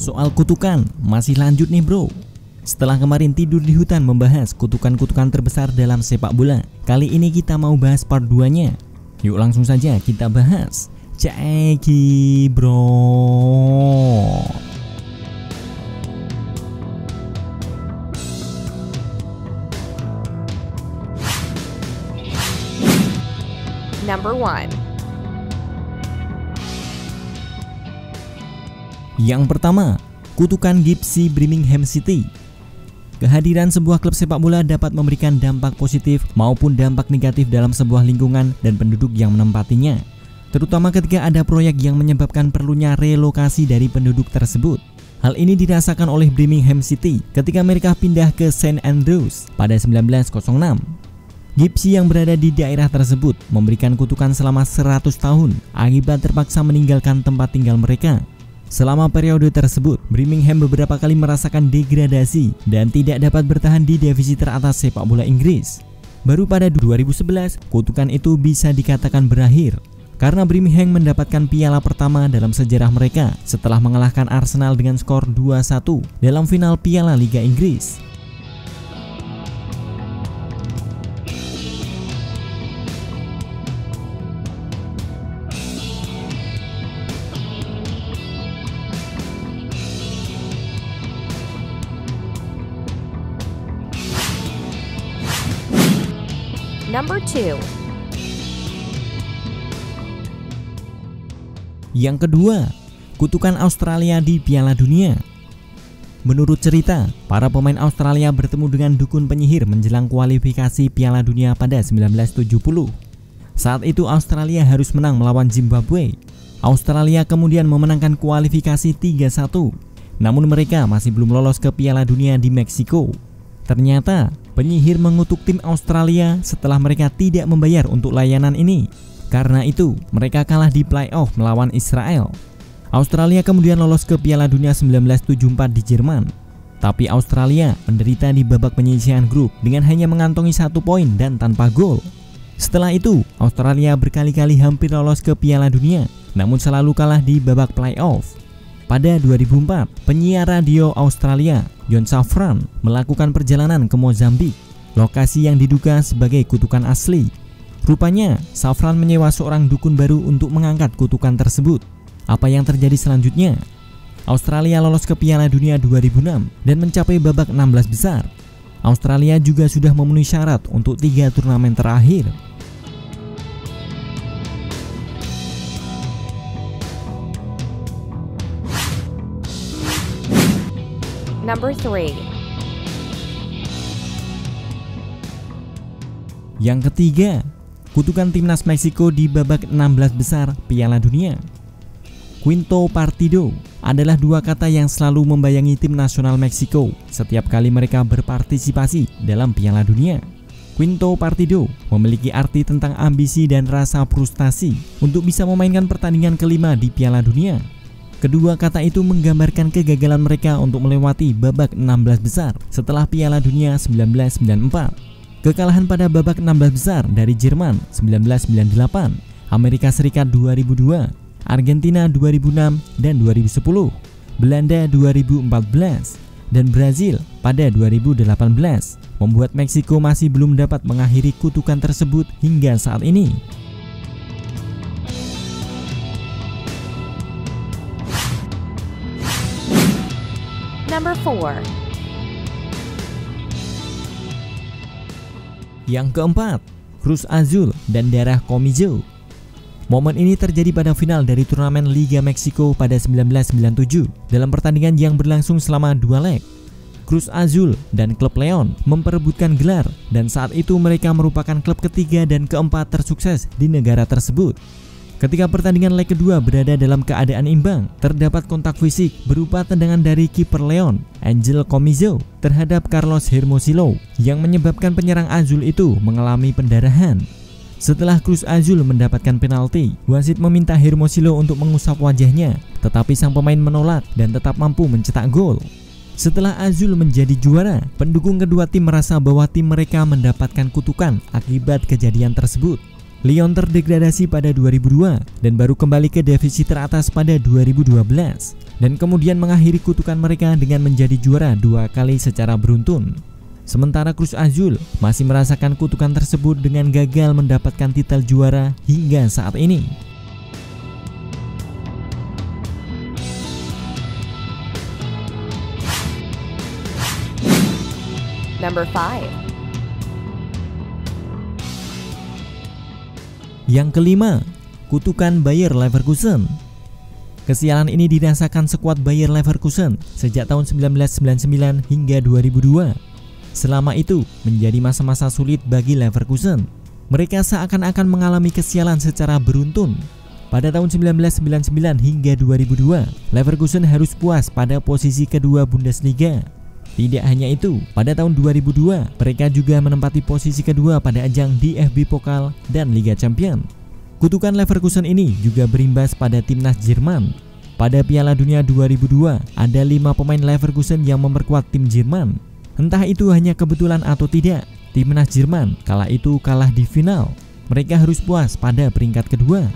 Soal kutukan masih lanjut nih bro. Setelah kemarin tidur di hutan membahas kutukan-kutukan terbesar dalam sepak bola, kali ini kita mau bahas part 2-nya. Yuk langsung saja kita bahas. Ceki bro. Number 1. Yang pertama, kutukan Gipsy Birmingham City. Kehadiran sebuah klub sepak bola dapat memberikan dampak positif maupun dampak negatif dalam sebuah lingkungan dan penduduk yang menempatinya, terutama ketika ada proyek yang menyebabkan perlunya relokasi dari penduduk tersebut. Hal ini dirasakan oleh Birmingham City ketika mereka pindah ke St Andrews pada 1906. Gipsy yang berada di daerah tersebut memberikan kutukan selama 100 tahun akibat terpaksa meninggalkan tempat tinggal mereka. Selama periode tersebut, Birmingham beberapa kali merasakan degradasi dan tidak dapat bertahan di divisi teratas sepak bola Inggris. Baru pada 2011, kutukan itu bisa dikatakan berakhir karena Birmingham mendapatkan piala pertama dalam sejarah mereka setelah mengalahkan Arsenal dengan skor 2-1 dalam final Piala Liga Inggris. Number 2. Yang kedua, kutukan Australia di Piala Dunia. Menurut cerita, para pemain Australia bertemu dengan dukun penyihir menjelang kualifikasi Piala Dunia pada 1970. Saat itu Australia harus menang melawan Zimbabwe. Australia kemudian memenangkan kualifikasi 3-1. Namun mereka masih belum lolos ke Piala Dunia di Meksiko. Ternyata penyihir mengutuk tim Australia setelah mereka tidak membayar untuk layanan ini. Karena itu, mereka kalah di playoff melawan Israel. Australia kemudian lolos ke Piala Dunia 1974 di Jerman. Tapi Australia menderita di babak penyisihan grup dengan hanya mengantongi 1 poin dan tanpa gol. Setelah itu, Australia berkali-kali hampir lolos ke Piala Dunia, namun selalu kalah di babak playoff. Pada 2004, penyiar radio Australia, John Safran, melakukan perjalanan ke Mozambik, lokasi yang diduga sebagai kutukan asli. Rupanya, Safran menyewa seorang dukun baru untuk mengangkat kutukan tersebut. Apa yang terjadi selanjutnya? Australia lolos ke Piala Dunia 2006 dan mencapai babak 16 besar. Australia juga sudah memenuhi syarat untuk 3 turnamen terakhir. Number 3. Yang ketiga, kutukan timnas Meksiko di babak 16 besar Piala Dunia. Quinto partido adalah 2 kata yang selalu membayangi tim nasional Meksiko setiap kali mereka berpartisipasi dalam Piala Dunia. Quinto partido memiliki arti tentang ambisi dan rasa frustasi untuk bisa memainkan pertandingan kelima di Piala Dunia. Kedua kata itu menggambarkan kegagalan mereka untuk melewati babak 16 besar setelah Piala Dunia 1994. Kekalahan pada babak 16 besar dari Jerman 1998, Amerika Serikat 2002, Argentina 2006 dan 2010, Belanda 2014, dan Brazil pada 2018, membuat Meksiko masih belum dapat mengakhiri kutukan tersebut hingga saat ini. Number 4. Yang keempat, Cruz Azul dan darah Comiso. Momen ini terjadi pada final dari turnamen Liga Meksiko pada 1997 dalam pertandingan yang berlangsung selama 2 leg. Cruz Azul dan klub Leon memperebutkan gelar dan saat itu mereka merupakan klub ketiga dan keempat tersukses di negara tersebut. Ketika pertandingan leg kedua berada dalam keadaan imbang, terdapat kontak fisik berupa tendangan dari kiper Leon, Angel Comiso, terhadap Carlos Hermosillo yang menyebabkan penyerang Azul itu mengalami pendarahan. Setelah Cruz Azul mendapatkan penalti, wasit meminta Hermosillo untuk mengusap wajahnya, tetapi sang pemain menolak dan tetap mampu mencetak gol. Setelah Azul menjadi juara, pendukung kedua tim merasa bahwa tim mereka mendapatkan kutukan akibat kejadian tersebut. Lyon terdegradasi pada 2002 dan baru kembali ke divisi teratas pada 2012 dan kemudian mengakhiri kutukan mereka dengan menjadi juara 2 kali secara beruntun. Sementara Cruz Azul masih merasakan kutukan tersebut dengan gagal mendapatkan titel juara hingga saat ini. Number 5. Yang kelima, kutukan Bayer Leverkusen. Kesialan ini dirasakan skuad Bayer Leverkusen sejak tahun 1999 hingga 2002. Selama itu menjadi masa-masa sulit bagi Leverkusen. Mereka seakan-akan mengalami kesialan secara beruntun. Pada tahun 1999 hingga 2002, Leverkusen harus puas pada posisi kedua Bundesliga. Tidak hanya itu, pada tahun 2002 mereka juga menempati posisi kedua pada ajang DFB Pokal dan Liga Champions. Kutukan Leverkusen ini juga berimbas pada timnas Jerman. Pada Piala Dunia 2002, ada 5 pemain Leverkusen yang memperkuat tim Jerman. Entah itu hanya kebetulan atau tidak, timnas Jerman kala itu kalah di final. Mereka harus puas pada peringkat kedua.